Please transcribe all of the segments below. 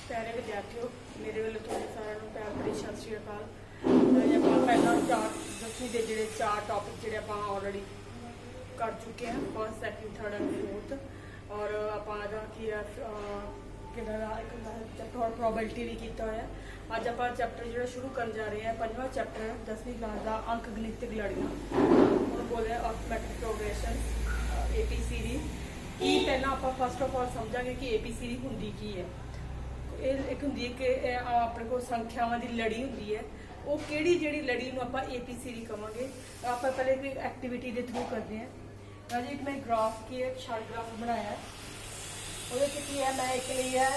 प्यारे विद्यार्थियों, मेरे वालों तुहानू सारिਆਂ ਨੂੰ प्यार भरी सत श्री अकाल। अज आप पहला 10वीं के जोड़े 4 टॉपिक जोड़े आप ऑलरेडी कर चुके हैं, first second third and fourth. और आप की चैप्टर प्रोबेबिलिटी भी किया है। अज आप चैप्टर जो शुरू कर जा रहे हैं, 5वां चैप्टर 10वीं क्लास का अंक गणितिक लड़ियाँ। हम बोल रहे हैं अर्थमैटिक प्रोग्रेशन ABCD की। पहला आप फस्ट ऑफ ऑल समझांगे कि ABCD होंगी की है। एक होंगी कि अपने को संख्यावां की लड़ी होंगी है, वो किहड़ी जिहड़ी लड़ी नूं आपां ABCD कहांगे। आप पहले एक एक्टिविटी के थ्रू करते हैं। राजे एक मैं ग्राफ की एक शार्ट ग्राफ बनाया है। वो की है, मैं एक ली है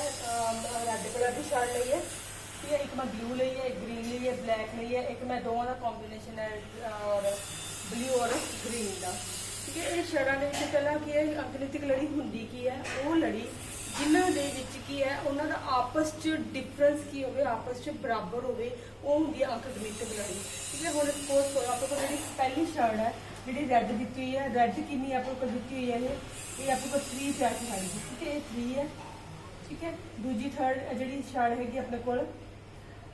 रैड कलर की शार्ट ली है, ठीक है। एक मैं ब्लू ली है, एक ग्रीन ली है, ब्लैक ली है, एक मैं दोवां दा कॉम्बीनेशन है और ब्लू और ग्रीन का, ठीक है। ये शर्टां दे विच पहला की है अंकगणितिक लड़ी होंदी की है, वो लड़ी जिन्हां दे विच की है उन्हां दा आपस च डिफरेंस की होवे, आपस च बराबर होवे, वो होंदी है अंकगणितिक लड़ी, ठीक है। हुण सपोज करो आप जिहड़ी पहली शर्ट है जिहड़ी रैड दित्ती हुई है, रैड कितनी आप दित्ती हुई है, ये आपको 3 पे आएगी, ठीक है। ये 3 है, ठीक है। दूजी थर्ड जिहड़ी शर्ट हैगी अपने कोल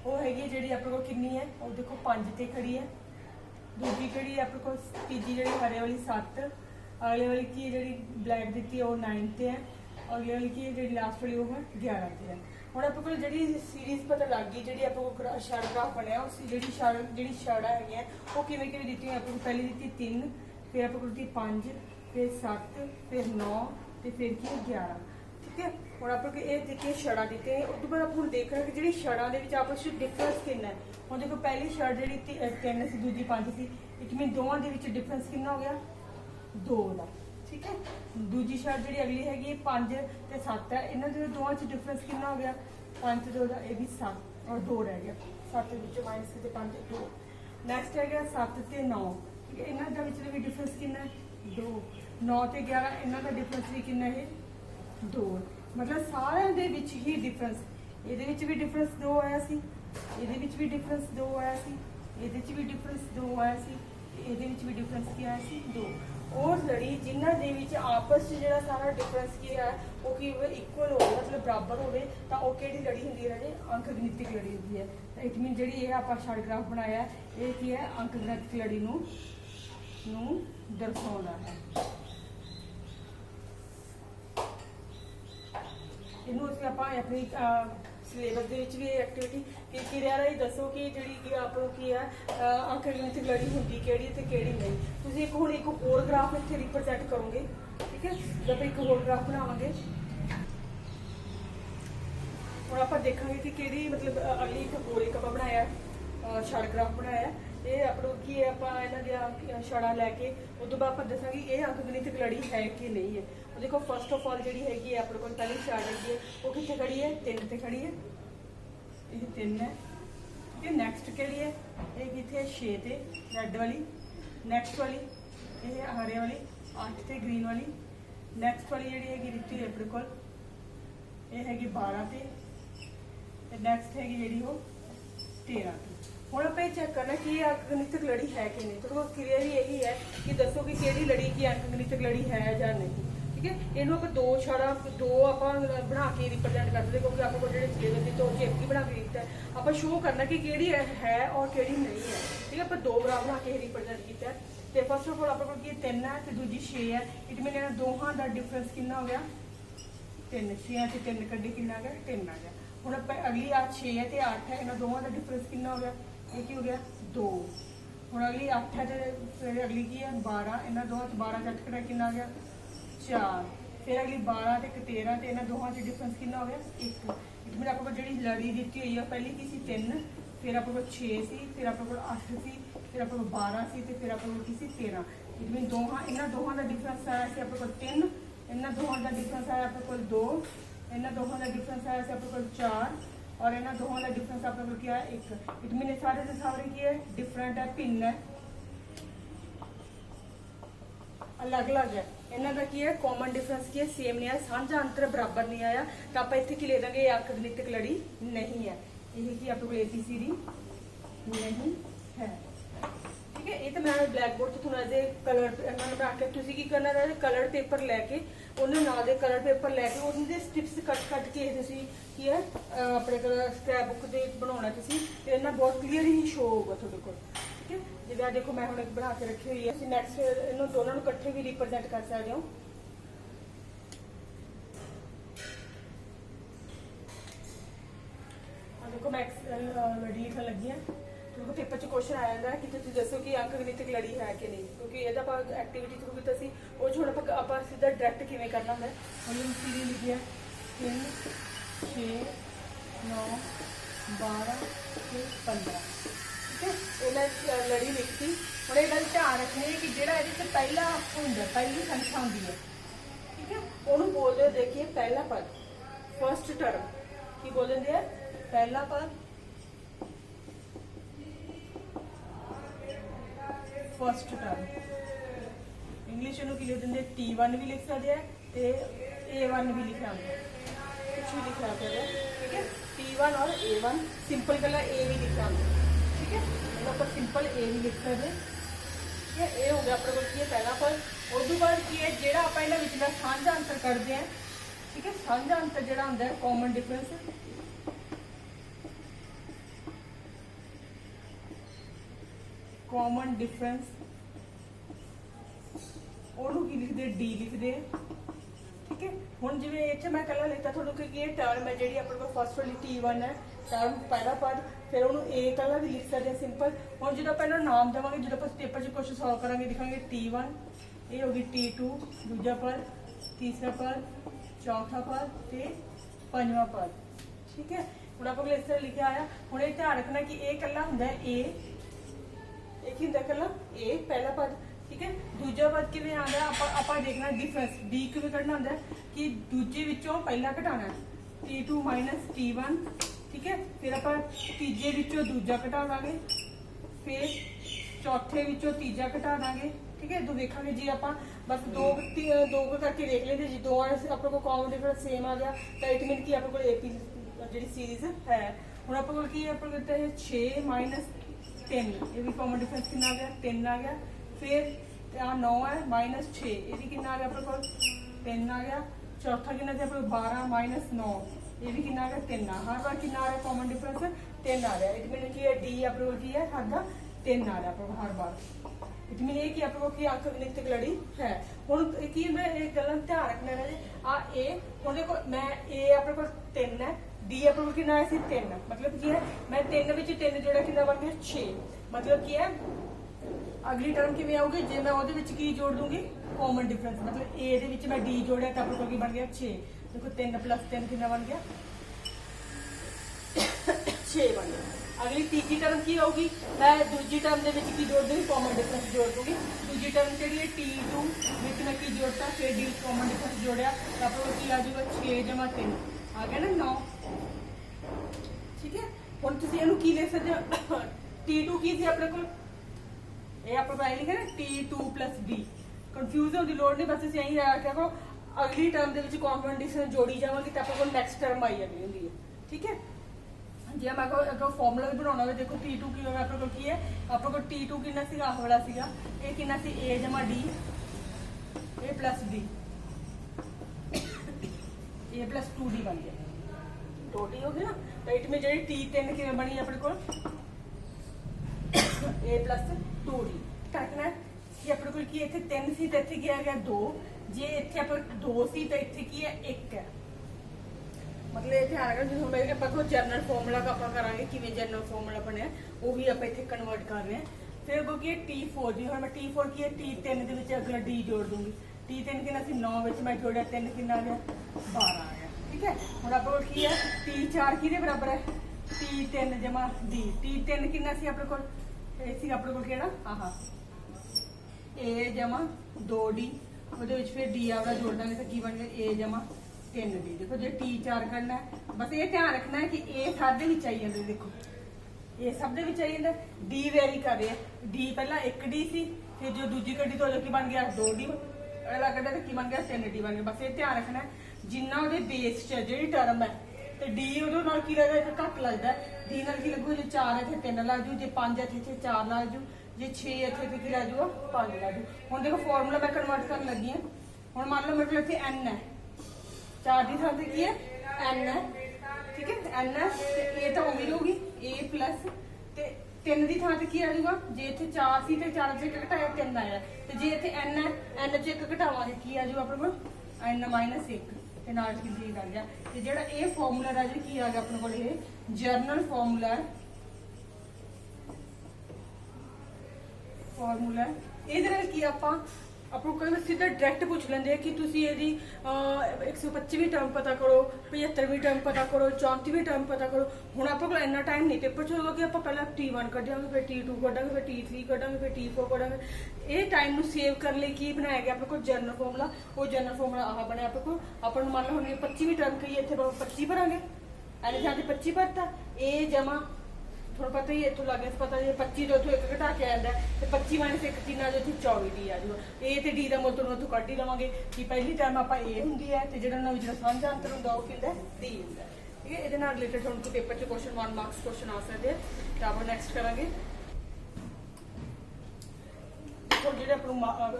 वो हैगी जिहड़ी अपने कोल कितनी है, वो देखो 5 ते खड़ी है। दूजी किहड़ी अपने को तीजी जिहड़ी हरे वाली 7, अगले वाली की जिहड़ी ब्लैक दित्ती है वो 9 ते है, अगले वाली की जी लास्ट वाली वो है 11 ते है। हम आप जी सीरीज पता लग गई जी आप शर्ट ग्राफ बनया, उस जी शर्टा है वो किमें किमें दी आप पहले दी 3, फिर आप दी 5, फिर 7, फिर 9 तो फिर की 11, ठीक है। हम आप देखिए शर्टा दी उस बाद आप देख रहे हैं कि जी शर्टा के आपस डिफरेंस कितना है। हम देखो पहली शर्ट जी 3 से दूजी 5 सी, एक में दोवां के डिफरेंस कितना हो गया 2 का, ठीक है। दूजी शर्ट जी अगली हैगी 5 ते 7 है, इन्होंने दोवां डिफरेंस कितना हो गया 5 ते 2 का, ये भी 7 और 2 रह गया, 7 माइनस से 5 2। नैक्सट है 7 ते 9, ठीक है। इन्हों का भी डिफरेंस कितना है 2, 9 ते 11 इन्हों का डिफरेंस भी कितना है 2। मतलब सारे दे विच ही डिफरेंस, ये भी डिफरेंस 2 आया सी, ये भी डिफरेंस 2 आया सी, ये भी डिफरेंस 2 आया सी, ये भी डिफरेंस क्या आया सी 2। और लड़ी जिन्हों के आपस जो सारा डिफरेंस की है वो की इक्वल हो, मतलब बराबर हो, तो कि लड़ी होंगी है अंकगणितिक लड़ी होंगी है। इट मीन जी आप शार्ट ग्राफ बनाया ये की है अंकगणितिक लड़ी नूं दर्शाता है। इनू आप अपनी सिलेबस के भी एक्टिविटी की रहा है, दसो कि जी आप की है अंकगणितिक लड़ी होंगी केड़ी ते केड़ी नहीं। तुसीं एक हुण एक होर ग्राफ इत्थे रिप्रजेंट करोगे, ठीक है। जब एक होर ग्राफ बनावांगे हुण आपां देखांगे कि केड़ी मतलब अगली एक होर एक आपां बनाया शार्ट ग्राफ बनाया। ये अपनों की है आप इन्हों शड़ा लैके उस बाद आप दसांगे ये अंकगणितिक लड़ी है कि नहीं है। तो देखो फस्ट ऑफ ऑल जी हैगी अपने को पहली शड़ हैगी वो कितने खड़ी है 3 ते खड़ी है, ये 3 है, ठीक है। नैक्सट केड़ी है ये कितने 6 ते रैड वाली, नैक्सट वाली ये हरे वाली 8 ते ग्रीन वाली, नैक्सट वाली जी हैगी दित्ती है अपने को ये हैगी 12 ते, नैक्सट हैगी जी वो 13 ते। हम आप चेक करना कि अंकगणितिक लड़ी है कि नहीं। तो क्रिया भी यही है कि दसो कि केड़ी लड़ी की अंकगणितिक लड़ी है या नहीं, ठीक है। इनू आप दो छड़ा दो आप बना के रिप्रजेंट करते, क्योंकि आपको जो सिलेबस की तो एक ही बना के दिता है। आप शो करना कि केड़ी है और केड़ी नहीं है, ठीक है। आप 2 ग्राफ बना के रिप्रजेंट किया। तो फस्ट ऑफ ऑल आप 3 है तो दूजी 6 है, इट मीन इन्होंने दोहां का डिफरेंस कितना हो गया 3, 6 से 3 कड्ढे कितना आ गया 3 आ गया। हुण आप अगली 6 है तो 8 है, इन्होंने दोवां का डिफरेंस कितना हो गया ये की हो गया 2। हुण अगली 8 है तो फिर अगली की है 12, इन्होंने दोवां 12 का कटा कितना आ गया 4, फिर अगली 12 तो 13 तो इन्होंने दोवां डिफरेंस कितना हो गया 1। इट मीन आपको जी लड़ी दी हुई है पहली की सी 3, फिर आपको 6 सी, फिर आपको 8 सी, फिर आपको 12 सी, तो फिर आपको की सी 13। इट मीन इन्होंने दोवां का डिफरेंस आया से आपको 3, इन्होंने दोवां का डिफरेंस आया आपको 2, इन्होंने दोवां का डिफरेंस आया से आपको 4 और इन्होंने दोवां का डिफरेंस आपको क्या है 1। इट मीन सारे के सारे की है डिफरेंट है, भिन्न है, अलग अलग है। इन्हों का की है कॉमन डिफरेंस की है सेम नहीं है, साझा अंतर बराबर नहीं आया, तो आप इतने की ले देंगे ये अंकगणितिक लड़ी नहीं है, यही कि आपको ABCD नहीं है, ठीक ठीक है। ये तो मैं ब्लैक बोर्ड तो थोड़ा जे कलर इन्होंने बना के तुसी की करना है कलर पेपर लैके उन्हें ना दे कलर पेपर लैके उन्हें स्ट्रिप्स कट के तुसी की है अपने स्क्रैप बुक दे बनाना तुसी ते इन्ना बहुत क्लीयर ही शो होगा तुहाडे कोल। ठीक है, जिवें देखो मैं हुण बना के रखी हुई है, तुसी नेक्स्ट इन्हों दोनों नूं इकट्ठे भी रिप्रेजेंट कर सकते हो। देखो मैं वर्ड लिखन लगी हाँ, तो पेपर च क्वेश्चन आ जाता है कि तुम दसो कि अंक गणितिक लड़ी है कि नहीं, क्योंकि ये एक्टिविटी थ्रू किया सी वो हूँ आप सीधा डायरैक्ट किवें करना है। हम सीधी लिखी है 3 6 9 12 15। ठीक है, ये मैं लड़ी लिखती। हम ये गल ध्यान रखनी है कि जो ये पहला होंगे पहली संख्या होंगी है, ठीक है, उन्होंने बोलते हो देखिए पहला पद फर्स्ट टर्म की बोल देंगे है पहला पद फर्स्ट टर्म। इंग्लिश की लिख देंगे T1 भी लिख सकते हैं A1 भी लिखा कुछ भी लिखा सकते हैं। ठीक है, T1 और A1 सिंपल कलर A भी लिखा। ठीक है, मतलब सिंपल A भी लिख सकते हैं। ठीक है, ये हो गया अपने को पहला पद। उस बाद की है जो आप इन्होंने साझा अंतर करते हैं। ठीक है, साझा अंतर जो होंगे कॉमन डिफरेंस कॉमन डिफरेंस ਉਹਨੂੰ ਕੀ ਲਿਖਦੇ डी लिखते हैं। ठीक है, ਹੁਣ ਜਿਵੇਂ ਇੱਥੇ ਮੈਂ ਕੱਲਾ ਲਿਖਤਾ ਤੁਹਾਨੂੰ ਕਿ ਇਹ ਟਰਮ ਹੈ ਜਿਹੜੀ ਆਪਣੇ ਕੋਲ ਫਸਟ ਵਾਲੀ T1 ਹੈ ਟਰਮ ਪਹਿਲਾ ਪਦ, ਫਿਰ ਉਹਨੂੰ A ਕੱਲਾ ਵੀ ਲਿਖ ਸਕਦੇ ਹਾਂ ਸਿੰਪਲ। ਹੁਣ ਜਦੋਂ ਆਪਾਂ ਇਹਨੂੰ ਨਾਮ ਦੇਵਾਂਗੇ ਜਦੋਂ ਆਪਾਂ ਪੇਪਰ 'ਚ ਕੁਐਸਚਨ ਸੋਲਵ ਕਰਾਂਗੇ ਲਿਖਾਂਗੇ T1, ਇਹ ਹੋ ਗਈ T2 ਦੂਜਾ ਪਦ, ਤੀਸਰਾ ਪਦ, ਚੌਥਾ ਪਦ ਤੇ ਪੰਜਵਾਂ ਪਦ। ਠੀਕ ਹੈ, ਹੁਣ ਆਪਾਂ ਕੋਲ ਇਸ ਤਰ੍ਹਾਂ ਲਿਖਿਆ ਆਇਆ। ਹੁਣ ਇਹ ਧਿਆਨ ਰੱਖਣਾ ਕਿ ਇਹ ਕੱਲਾ ਹੁੰਦਾ A, एक ही कला ए पहला पद। ठीक है, दूजा पद किवें आंदा आप देखना डिफरेंस डी किवें कढना आंदा कि दूजे विचों पहला घटाना T2 माइनस T1। ठीक है, फिर आप तीजे विचों दूजा घटा देंगे, फिर चौथे विचों तीजा घटा देंगे। ठीक है, दो देखांगे जी आप बस दो करके देख लेते जी दो अपने को कॉमन डिफरेंस सेम आ गया तो इट मीन कि अपने को AP जी सीरीज है। हुण अपने को की अपने को 6 माइनस 3 ये भी कॉमन डिफरेंस कितना आ गया 3 आ गया। फिर 9 है माइनस 6 ये भी कितना आ गया अपने को 3 आ गया। चौथा कितना थे अपने 12 माइनस 9 ये भी कितना आ गया 3 आ। हर बार कितना आ रहा कॉमन डिफरेंस 3 आ रहा है। इट मीन की डी अपने को की है साडा 3 आ रहा अपने हर बार। इट मीन ये कि अपने को की अंक गणितिक लड़ी है। हुण की मैं एक गल ध्यान रखना है आ ए हुण देखो मैं ए अपने को 3 है डी अपने को कितना है 3 मतलब की है मैं 3 विच 3 जोड़ा कितना बन गया 6 मतलब की है अगली टर्म किवें आऊगी जे मैं ओहदे विच की जोड़ दूंगी कॉमन डिफरेंस मतलब ए दे विच मैं डी जोड़िया तो अपने को की बन गया 6। देखो 3 प्लस 3 कितना बन गया 6 बन गया। अगली तीसरी टर्म की आऊगी मैं दूसरी टर्म के की जोड़ दूंगी कॉमन डिफरेंस जोड़ दूंगी। दूसरी टर्म जी है T2 विच मैं की जोड़ता फिर डी कॉमन डिफरेंस जोड़िया तो अपने की आ जाऊगा 6 जमा 3 आ गया ना 9। ठीक है, हुण तुसीं इहनूं की लिख सकदे हो T2 की थी अपने को ये अपने को लिखा ना T2 प्लस डी कन्फ्यूज होने की लोड़ नहीं बस असीं यही रखा को अगली टर्म के कॉमन डिफरेंस जोड़ी जावांगे तो अपने को नैक्सट टर्म आई जाती होंगी है। ठीक है, जे मैं अगर फॉर्मूला भी बनाना हो देखो T2 की होगा अपने को की है अपने को T2 कितना सीगा आह वाला सीगा ये कितना सी A जमा D A plus D A plus 2D बन गया 2D हो गया ना। तो इट में जी T3 किवें बनी अपने को A प्लस 2D रखना कि अपने को की इत्थे 3 सी तो इत्थे की आ गया 2 जे इत्थे अपने 2 सी तो इत्थे की है 1 है मतलब ये ध्यान रखना जो आप जनरल फॉर्मूला का आप करा कि जनरल फॉर्मूला बनया वो भी आप इतने कन्वर्ट कर रहे हैं। फिर अगो की T4 जी हम T4 की है T3 के अगला डी जोड़ दूंगी T3 कितना सी 9 मैं जोड़ा 3 कितना आ गया 12 आ गया। ठीक है, हम आप की है T4 की बराबर है T3 जमा डी T3 कितना सी अपने को अपने को कहना हाँ A जमा 2D वो फिर डी वाला जोड़ देंगे तो की बन गया A जमा 3D। देखो जो T4 करना है बस ये ध्यान रखना है कि ए सब चाहिए देखो ये सब चाहिए डी वेरी कर रहे हैं डी पहला 1D सी फिर जो दूजी कड्डी तो की बन गया 2D अगला कड्डा तो की बन गया 3D बन गया। बस ये ध्यान रखना है जिन्ना वो बेस च जी टर्म है तो डी उदों की लगता है घट लगता है डी की लगू जो 4 इतने 3 लग जू जो 5 इतने 4 लग जू जे 6 इत्थे की ला जूगा 5 ला जू। हुण देखो फॉर्मूला मैं कन्वर्ट करन लगी हां। हुण मान लो मेरे को इत्थे n है, 4 की थां ते की है n है, ठीक है n है ते a तो उम्मीद होगी a प्लस ते 3 की थां ते की आ जाऊगा, जे इत्थे 4 सी ते 4 च 1 घटाया 3 आया ते जे इत्थे n है n च 1 घटावांगे की आ जाऊगा अपने कोल n माइनस 1 ਤੇ ਨਾਲ ਕੀ ਚੀਜ਼ ਆ ਗਿਆ। ਤੇ ਜਿਹੜਾ ਇਹ ਫਾਰਮੂਲਾ ਰਾਜੇ ਕੀ ਆ ਗਿਆ ਆਪਣੇ ਕੋਲ, ਇਹ ਜਰਨਲ ਫਾਰਮੂਲਾ ਇਹਦੇ ਨਾਲ ਕੀ ਆਪਾਂ ਕੋਈ ਸਿੱਧਾ ਡਾਇਰੈਕਟ ਪੁੱਛ ਲੈਂਦੇ ਆ ਕਿ ਤੁਸੀਂ ਇਹਦੀ 125ਵੀਂ ਟਰਮ ਪਤਾ ਕਰੋ, 75ਵੀਂ ਟਰਮ ਪਤਾ ਕਰੋ, 34ਵੀਂ ਟਰਮ ਪਤਾ ਕਰੋ। ਹੁਣ ਆਪਾਂ ਕੋਲ ਇੰਨਾ ਟਾਈਮ ਨਹੀਂ ਪੇਪਰ ਚ ਹੋਗਾ ਕਿ ਆਪਾਂ ਪਹਿਲਾਂ T1 ਕੱਢਾਂਗੇ, ਫਿਰ T2 ਕੱਢਾਂਗੇ, ਫਿਰ T3 ਕੱਢਾਂਗੇ, ਫਿਰ T4 ਕੱਢਾਂਗੇ। ਇਹ ਟਾਈਮ ਨੂੰ ਸੇਵ ਕਰਨ ਲਈ ਕੀ ਬਣਾਇਆ ਗਿਆ ਆਪਣੇ ਕੋਲ ਜਰਨਲ ਫਾਰਮੂਲਾ। ਉਹ ਜਰਨਲ ਫਾਰਮੂਲਾ ਆਹ ਬਣਿਆ ਆਪਣੇ ਕੋਲ। ਆਪਾਂ ਨੂੰ ਮੰਨ ਲਓ ਹੁਣ 25ਵੀਂ ਟਰਮ ਕਹੀਏ, ਇੱਥੇ ਆਪਾਂ 25 ਭਰਾਂਗੇ, ਐਨੇ ਜਾਂ 25 ਭਰਤਾ ਇਹ ਜਮਾ थोड़ा पता ही इतों लग गया पता जी 25 तो इतों 1 घटा के आता है तो 25 माइनस 1 कितना जो 24 डी आ जाऊगा। ए तो डी का मुल तुहानूं कट ही लवांगे कि पहली टर्म आप ए हुंदी है ते जिहड़ा नवीं जिहड़ा साझा अंतर हुंदा ओह किंदा डी हुंदा। ठीक है, इहदे नाल रिलेटेड हुण पेपर च क्वेश्चन 1 मार्क्स क्वेश्चन आ सकदे हैं। तो आप नैक्सट करांगे देखो जिहड़े आपनूं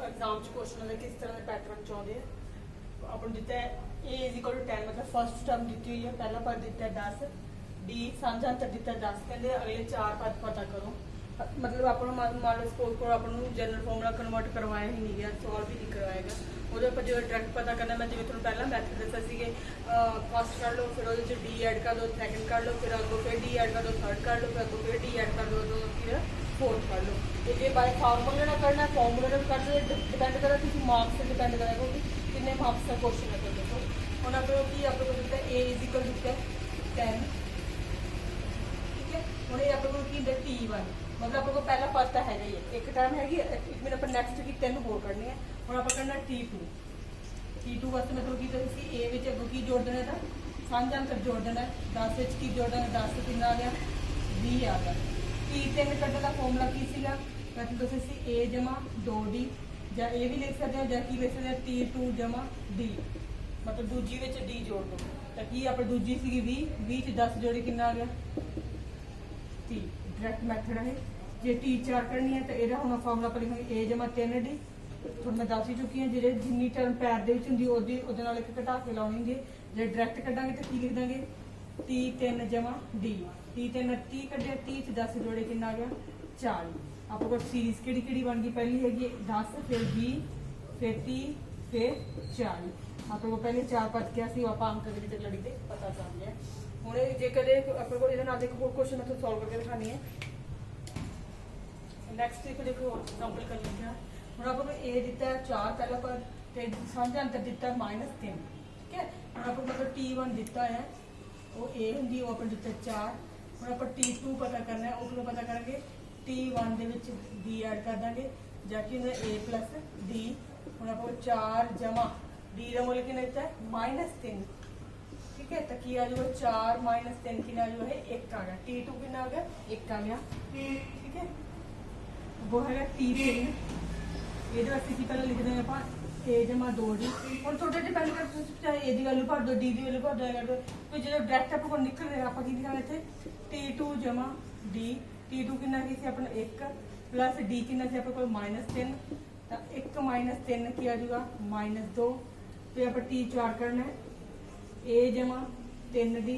एग्जाम च क्वेश्चन आंदे किस तरह दे पैटर्न च आउंदे आ। आपनूं दित्ता है a = 10 मतलब फर्स्ट टर्म दित्ती हुई है, पहला पद दित्ता है 10, डी साझा अंतर दिता 10, कहते अगले 4 पद पता करो। मतलब अपन मान लो सपोज को अपन जनरल फॉर्मूला कन्वर्ट करवाया ही नहीं गया, सॉल्व भी नहीं करवाएगा। वो जो डायरेक्ट पता करना मैं जिवें तुहानूं पहला मैथड दस्सिया सीगे फर्स्ट कर लो, फिर वो डी ऐड कर दो, सैकेंड कर लो, फिर अगों फिर डी ऐड कर दो, थर्ड कर लो, फिर अगों फिर डी ऐड कर दो, फिर फोर्थ कर लो। तो जे बाय फार्मूले ना करना फार्मूले ना कर दो, डिपेंड करा कि मार्क्स से डिपेंड करेगा कि कितने मार्क्स का क्वेश्चन है। तो देखो हम अपने की अपने को दिता ए = दिता 10, ਹੁਣ ਇਹ ਆਪਣੇ ਕੋਲ ਕੀ ਹੁੰਦਾ T1 मतलब ਆਪਣੇ ਕੋਲ ਪਹਿਲਾ ਪਦ ਤਾਂ ਹੈਗਾ ਹੀ ਹੈ, ਇੱਕ ਟਰਮ ਹੈਗੀ, ਇੱਕ ਮਿੰਟ ਆਪਾਂ ਨੈਕਸਟ ਕੀ 3 ਹੋਰ ਕਰਨੀ ਹੈ। ਹੁਣ ਆਪਾਂ ਕਰਨਾ T2 ਵਾਸਤੇ ਮਤਲਬ ਕੀ ਤੁਸੀਂ A ਵਿੱਚ ਅੱਗੋਂ ਕੀ ਜੋੜ ਦੇਣਾ ਤਾਂ ਸਾਂਝਾ ਅੰਤਰ ਜੋੜ ਦੇਣਾ, 10 ਵਿੱਚ ਕੀ ਜੋੜ ਦੇਣਾ, 10 ਕਿੰਨਾ ਆ ਗਿਆ 20 ਆ ਗਿਆ। T3 ਕੱਢਣ ਦਾ ਫਾਰਮੂਲਾ ਕੀ ਸੀਗਾ, ਮਤਲਬ ਤੁਸੀਂ ਸੀ A = 2D ਜਾਂ ਇਹ ਵੀ ਲਿਖ ਸਕਦੇ ਹੋ ਜਾਂ ਕੀ ਲਿਖ ਸਕਦੇ ਹੋ T2 = D मतलब दूजी ਵਿੱਚ D ਜੋੜ ਦੋ ਤਾਂ ਕੀ ਆਪਾਂ ਦੂਜੀ ਸੀਗੀ 20 ਚ 10 ਜੋੜੀ ਕਿੰਨਾ ਆ ਗਿਆ 30। डायरेक्ट मैथड है। जे T4 करनी है तो यह हम फॉर्मूला पर लिखेंगे A = 3D, थोड़ा मैं दस ही चुकी हाँ जो जिन्नी टर्म पैर के होंगी वो एक घटा के लानी होंगी। जो डायरेक्ट कटांगे तो की लिख देंगे T3 = D, T3 30 कटे 30 10 जोड़े कि आ गया 40। आप सीरीज कि बन गई, पहली हैगी 10 फिर 20 फिर 30 फिर 40। आप पहले 4 पद क्या आप अंक गणित लड़ी से पता चल गया। ਹੁਣ ਜੇ ਕਦੇ ਆਪਣੇ ਕੋਲ ਇਹਦੇ ਨਾਲ ਇੱਕ ਹੋਰ ਕੁਐਸਚਨ ਮੈਂ ਤੁਹਾਨੂੰ ਸੋਲਵ ਕਰਕੇ ਦਿਖਾਣੀ ਹੈ। ਨੈਕਸਟ ਦੇਖੋ ਐਗਜ਼ਾਮਪਲ ਕਰ ਲੈਂਦੇ ਹਾਂ। ਹੁਣ ਆਪਾਂ ਨੂੰ a ਦਿੱਤਾ ਹੈ 4 ਪਹਿਲਾ ਪਦ ਤੇ ਸਾਂਝਾ ਅੰਤਰ ਦਿੱਤਾ -3, ਠੀਕ ਹੈ। ਹੁਣ ਆਪਾਂ ਨੂੰ T1 ਦਿੱਤਾ ਹੈ ਉਹ a ਹੁੰਦੀ, ਉਹ ਆਪਾਂ ਦਿੱਤਾ 4। ਹੁਣ ਆਪਾਂ T2 ਪਤਾ ਕਰਨਾ ਹੈ, ਉਸ ਨੂੰ ਪਤਾ ਕਰਾਂਗੇ T1 ਦੇ ਵਿੱਚ d ਐਡ ਕਰ ਦਾਂਗੇ ਜਾਂ ਕਿ ਹੁੰਦਾ a + d। ਹੁਣ ਆਪਾਂ 4 ਜਮਾ d ਦਾ ਮੁੱਲ ਕਿੰਨਾ ਦਿੱਤਾ ਹੈ -3, ठीक है। तो की आ जाएगा 4 - 3 कि आ जाएगा 1 आ गया। T2 कितना आ गया 1 आ गया, ठीक है। वो है T3 ये वास्ते की पहले लिख देंगे आप A = 2D। और थोड़ा डिपेंड करता है चाहे A की वैल्यू भर दो D की वैल्यू भर दो कर दो। तो जो डायरेक्ट आपको निकल रहा आप की लिखा इतने T2 = D। T2 कितना की अपना 1 प्लस D कितना से अपने को -3 तो 1 - 3 की आ जाएगा -2। फिर आप T4 करना है A = 3D,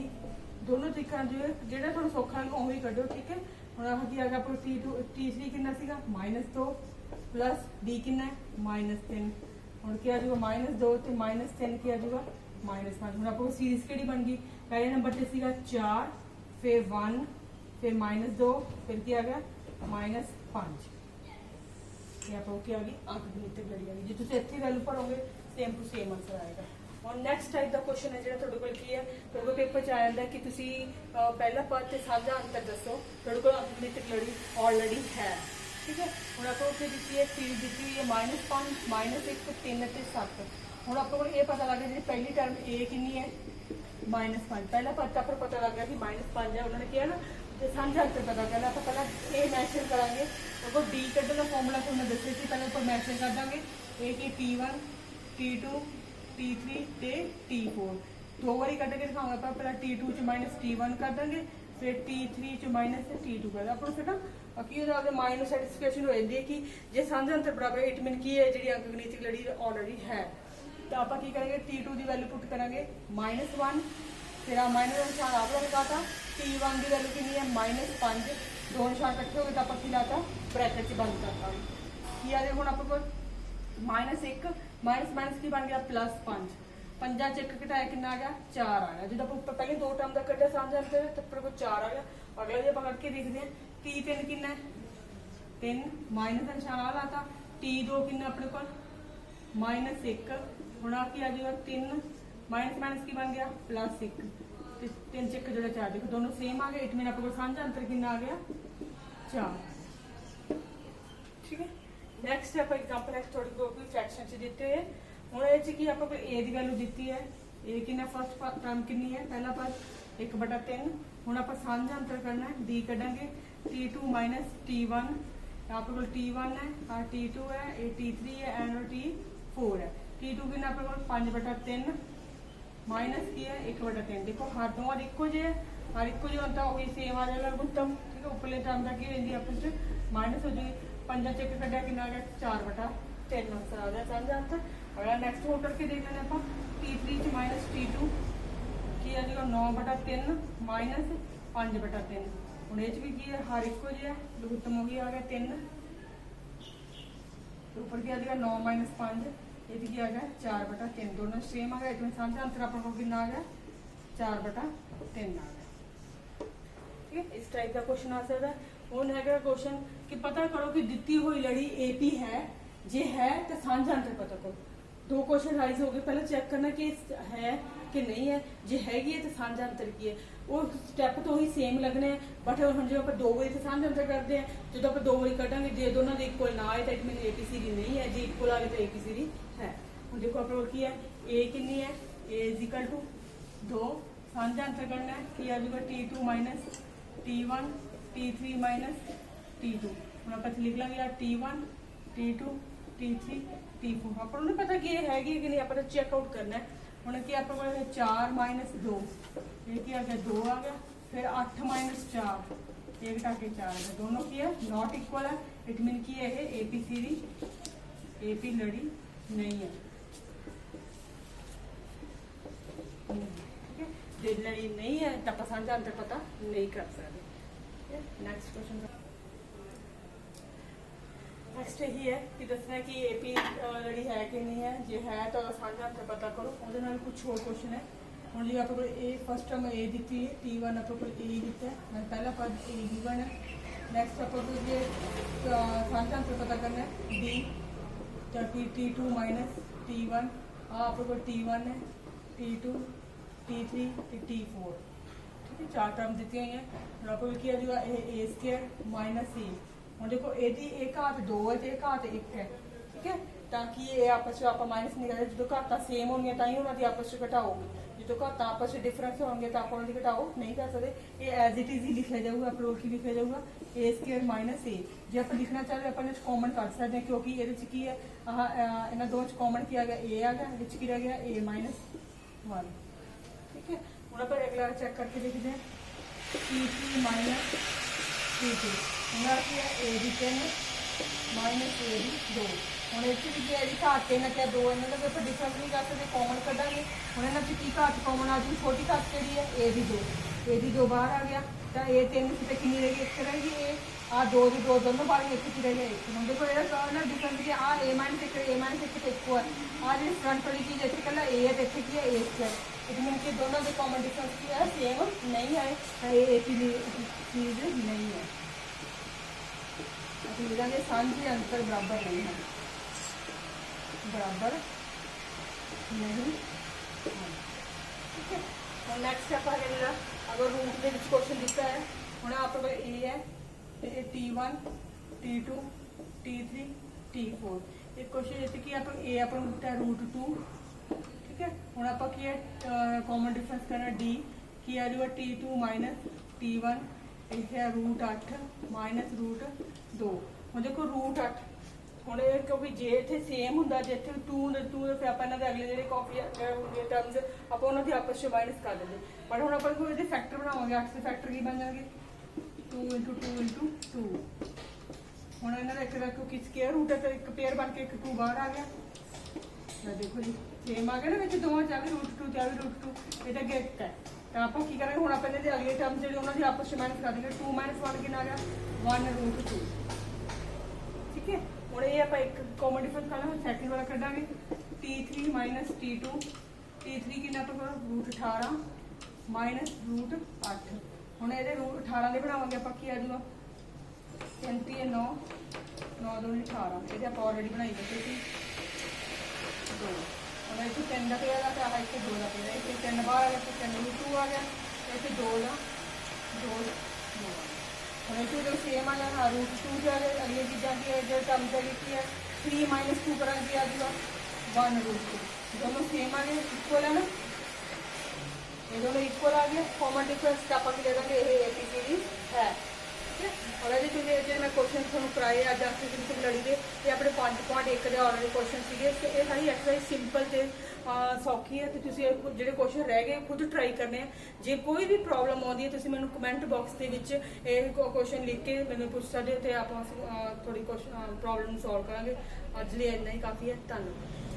दोनों तरीका जो है थोड़ा सौखा है उही कढ़ो, ठीक है। हम आह की आ गया T3 कितना -2 प्लस D कितना -3। हम क्या आ जाएगा -2 तो -3 की आ जाएगा -5। हम आपको सीरीज कि बन गई, पहले नंबर से 4 फिर 1 फिर -2 फिर क्या आ गया -5। ये आपको क्या आ गई अंक गणित लड़ी आ गई। जो तुम इतने वैल्यू भरोगे सेम टू सेम आंसर आएगा। और नैक्सट टाइप का क्वेश्चन है जो की है तुम पेपर च आ जाता है कि पहला पद से साझा अंतर दसो, तुहाडे कोल अंक गणित लड़ी ऑलरेडी है, ठीक है। हम आपको उत्थे दी है सीरीज दी हुई है -5 -1 3 ते 7। हम आपको ये पता लग गया जी पहली टर्म A कितनी है -5, पहला पद तो आपको पता लग गया कि -5 है। उन्होंने किया ना तो साझा अंतर पता करना, आप पहला A मैंशन करांगे तो D कढ़ने का फॉर्मूला तो मैं दस्सिया सी, पहले ऊपर मैंशन कर देंगे A की T1 T2 T3 ते T4 दो बारी कट के दिखाऊंगा। आप पहले T2 च -T1 कर देंगे फिर T3 च माइनस T2 करदा अपन फिर ना की होदा माइंड सैटिस्फैक्शन हो जाती है कि जे साझा अंतर बराबर इट मीन की है जी अंकगणित लड़ी ऑलरेडी है। तो आप की करेंगे T2 की वैल्यू पुट करेंगे -1, फिर आ माइनस निशान आपने लगाता, T1 की वैल्यू कितनी है -5, दो निशान इकट्ठे हो गए तो आप की लाता ब्रैकेट च बंद करता की आ देखो आप -1 माइनस माइनस की बन गया +5, 5 च 1 घटाया कितना आ गया 4 आ गया। जो आप पहले दो टर्म का कटा साझा अंतर तो अपने को 4 आ गया। अगला जी आप करके देखते हैं T3 कितना 3 माइनस निशान आ लाता, T2 कितना अपने को -1 हूँ आ की आ जाएगा 3 माइनस माइनस की बन गया +1, 3 च 1 जो 4 देखो दोनों सेम आ गए, इट मीन अपने को साझा अंतर कितना आ गया 4। ठीक है नैक्सट आप एग्जाम्पल है थोड़ी बहुत फ्रैक्शन च दिते हुए हूँ ये आप ए की वैल्यू दी है ए कि फर्स्ट टर्म कितनी है पहला पद 1/3 हूँ आप साझा अंतर करना है डी कढ़ांगे T2 माइनस T1 आप T1 है और T2 है ये T3 है एंड T4 है। T2 कि अपने 5/3 माइनस की है 1/3 देखो हर दो इको जे है हर इको जो होता वही सेम आ जाएगा गुत्तम। ठीक है उपरले टर्म का की रही आपस माइनस हो जाएगी 5 च 1 कढ़िया कि आ गया 4/3 आंसर आ गया साझा अंतर। अगला नैक्सट हो करके देख लें आप T3 च माइनस T2 की आ जाएगा 9/3 माइनस 5/3 हूँ ये भी की है हर इको जो है लघुत्तम वही आ गया 3 ऊपर की आ जाएगा 9 माइनस 5 ये भी आ गया 4/3 दोनों सेम आ गया इसमें साझा अंतर अपने कितना आ गया 4/3 आ गया। ठीक है इस टाइप का क्वेश्चन आ सकता है। हूँ है क्वेश्चन कि पता करो कि दी हुई लड़ी AP है जे है तो साझा अंतर पता करो। दो क्वेश्चन राइज हो गए पहले चेक करना कि है कि नहीं है जे हैगी है तो साझा अंतर की है वो स्टैप तो ही सेम लगने बट हम जो आप 2 बारी तो साझा अंतर करते हैं जो आप 2 बारी कटांगे जो दोनों के इक्वल ना आए तो इट मीन ABCD नहीं है जे इक्वल आ गए तो ABCD है। हम देखो अपने की है ए कितनी है A इक्वल टू 2 साझा अंतर करना है कि आ जाएगा T2 minus T1 T3 minus T2 हम आप लिख लेंगे T1 T2 T3 T4 अपन पता कि हैगी कि नहीं अपन चेकआउट करना है। हूँ कि आप 4 माइनस 2 ये आ गया 2 आ गया फिर 8 माइनस 4 एक घटा 4 आ गया दोनों की है नॉट इक्वल है इट मीन की है ABCD AP लड़ी नहीं है। ठीक है जो लड़ी नहीं है तो आप साझा अंतर पता नहीं कर सकते। नेक्स्ट क्वेश्चन नेक्स्ट यही है कि दसना है कि AP लड़ी है कि नहीं है जे है तो साझा अंतर पता करो ਉਹਦੇ ਨਾਲ कुछ होर क्वेश्चन है। हूँ जी आप ए फर्स्ट टर्म A दी है T1 आप A दिता है पहला पद A गिवन है। नैक्सट आप ये साझा अंतर पता करना है D तो T2 माइनस T1 आप T1 है T2 T3 T4 ठीक है 4 टर्म दी हुई हैं। आप किया जो A² माइनस A हूँ देखो यदि एक हाथ 2 है तो एक हाथ 1 है। ठीक है ताकि ये आपस में आप माइनस नहीं करते जो घाटा सेम होंगे तो ही उन्होंने आपस में घटाओगे जो घाटा आपस में डिफरेंस होंगे तो आप उन्होंने घटाओ नहीं कर सकते। ये एज इट इज ही लिखा जाऊगा अपलोड की लिखा जाऊगा A² माइनस A जो आप लिखना चाहते अपन कॉमन कर सकते हैं क्योंकि ये की है इन्होंने दो कॉमन किया गया A आ गया विच की रह गया A माइनस 1। ठीक है हूँ आप अगला चेक करके देखते हैं T3 माइनस T2 हूँ A दी 3 माइनस A दी 2 हूँ इस घाट 3 क्या 2 इन्होंने भी आप डिफरेंस नहीं कर सकते कॉमन कढ़ांगे हूँ इन्होंने की घाट कॉमन आ जाएगी छोटी घाट जी है A दी 2 बाहर आ गया तो A3 से कि रहेगी 1 रहेगी A आ 2 दी 2 दोनों बाहर 1 की रह गया 1 हम देखो ये डिफरेंस कि आ A माइनस 1 A माइनस 1 तो 1 है आ जी फ्रंट वाली चीज़ इतने कल A है तो इतने की है A² इट मीन कि दोनों के कॉमन डिफरेंस की है सेम नहीं है एक ही चीज़ नहीं है लिखेंगे साझे अंतर बराबर नहीं है बराबर नहीं है। ठीक है और नेक्स्ट आप अगर रूट के क्वेश्चन दिता है हूँ आप A है T1 T2 T3 T4 एक क्वेश्चन जैसे कि आप A अपन दिता है √2। ठीक है हूँ आप कॉमन डिफरेंस करना D की आ जाएगा T2 माइनस T1 एक है √8 माइनस √2 हूँ देखो √8 ਹੁਣ ਇਹ ਕਿਉਂਕਿ ਜੇ ਇੱਥੇ ਸੇਮ ਹੁੰਦਾ ਜੇ ਇੱਥੇ 2 ਹੁੰਦਾ 2 ਦਾ ਫਿਰ ਆਪਾਂ ਇਹਨਾਂ ਦੇ ਅਗਲੇ ਜਿਹੜੇ ਕਾਫੀ ਹੁੰਦੇ ਟਰਮਸ ਆਪਾਂ ਉਹਨਾਂ ਦੀ ਆਪਸ ਵਿੱਚ ਮਾਈਨਸ ਕਰ ਦਿੰਦੇ ਪਰ ਹੁਣ ਆਪਾਂ ਕੋਈ ਇਹਦੇ ਫੈਕਟਰ ਬਣਾਵਾਂਗੇ 8 ਦੇ ਫੈਕਟਰ ਕੀ ਬਣ ਜਾਣਗੇ 2 × 2 ਹੁਣ ਇਹਨਾਂ ਦਾ ਇੱਕ ਦਾ ਕਿਉਂਕਿ ਸਕੁਅਰ ਰੂਟ ਹੈ ਤਾਂ ਇੱਕ ਪੇਅਰ ਬਣ ਕੇ ਇੱਕ 2 ਬਾਹਰ ਆ ਗਿਆ ਮੈਂ ਦੇਖੋ ਜੀ ਸੇਮ ਆ ਗਿਆ ਨਾ ਵਿੱਚ ਦੋਵਾਂ ਚ ਆ ਵੀ √2 ਤੇ ਆ ਵੀ √2 ਇਹਦਾ ਅੱਗੇ 1 ਹੈ ਤਾਂ ਆਪਾਂ ਕੀ ਕਰਾਂਗੇ ਹੁਣ ਆਪਾਂ ਇਹਨਾਂ ਦੇ ਅਗਲੇ ਟਰਮ ਜਿਹੜੇ ਉਹਨਾਂ ਦੀ ਆਪਸ ਵਿੱਚ ਮਾਈਨਸ ਕਰ ਦੇਂਗੇ 2 - 1 ਕਿੰਨਾ ਆ ਗਿਆ 1√2 ਠੀਕ ਹੈ ਹੁਣ ਇਹ ਆਪਾਂ ਇੱਕ ਕਾਮਨ ਡਿਫਰੈਂਸ ਕਰਨਾ ਹੁਣ ਸੈਕਿੰਡ ਵਾਲਾ ਕੱਢਾਂਗੇ t3 - t2 t3 ਕਿੰਨਾ ਤੋਂ √18 -√8 ਹੁਣ ਇਹਦੇ √18 ਦੇ ਬਣਾਵਾਂਗੇ ਆਪਾਂ ਕੀ ਆ ਜਾਊਗਾ 35 9 9 2 18 ਇਹਦੇ ਆਪਾਂ ਆਲਰੇਡੀ ਬਣਾਈ ਦਿੱਤੇ ਸੀ 2 ਹੁਣ ਇੱਥੇ 3 ਦਾ ਪਿਆ ਦਾ ਤਾਂ ਇੱਥੇ 2 ਦਾ ਪਿਆ ਇੱਥੇ 3 ਬਾਹਰ ਆ ਗਿਆ ਤੇ 3 2 ਆ ਗਿਆ ਇੱਥੇ 2 ਦਾ 2 ਹੁਣ ਇੱਥੇ ਜੋ ਸੇਮ ਆ ਗਿਆ √2 ਜਾ ਰਿਹਾ ਅਗਲੀ ਚੀਜ਼ਾਂ ਕੀ ਹੈ ਜੋ ਟਰਮ ਦਾ ਕੀ ਹੈ 3 - 2 ਕਰਾਂਗੇ ਆ ਜਾਊਗਾ 1√2 दोनों सेम आ गए इक्वल है ना ये दोनों इक्वल आ गए कॉमन डिफरेंस ਆਪਾਂ ਕੀ ਲੈ ਦਾਂਗੇ ਇਹ APCD ਹੈ ਠੀਕ ਹੈ ਔਰ ਇਹਦੇ ਚ ਜਿਹੜੇ ਮੈਂ ਕੁਐਸਚਨ ਤੁਹਾਨੂੰ ਕਰਾਏ ਅੱਜ ਆਖਰੀ ਦਿਨ ਤੇ ਲੜੀ ਦੇ ਇਹ ਆਪਣੇ 5.1 ਦੇ ਆਲਰੇਡੀ ਕੁਐਸਚਨ ਸੀਗੇ ਤੇ ਇਹ ਸਾਰੀ ਐਕਸਰਸਾਈਜ਼ ਸਿੰਪਲ ਤੇ ਸੌਖੀ ਹੈ ਤੇ ਤੁਸੀਂ ਜਿਹੜੇ ਕੁਐਸਚਨ ਰਹਿ ਗਏ ਖੁਦ ਟਰਾਈ ਕਰਨੇ ਆ ਜੇ ਕੋਈ ਵੀ ਪ੍ਰੋਬਲਮ ਆਉਂਦੀ ਹੈ ਤੁਸੀਂ ਮੈਨੂੰ ਕਮੈਂਟ ਬਾਕਸ ਦੇ ਵਿੱਚ ਇਹ ਕੁਐਸਚਨ ਲਿਖ ਕੇ ਮੈਨੂੰ ਪੁੱਛ ਸਕਦੇ ਹੋ ਤੇ ਆਪਾਂ ਥੋੜੀ ਕੁਐਸਚਨ ਪ੍ਰੋਬਲਮ ਸੋਲਵ ਕਰਾਂਗੇ ਅੱਜ ਲਈ ਇੰਨਾ ਹੀ ਕਾਫੀ ਹੈ ਧੰਨਵਾਦ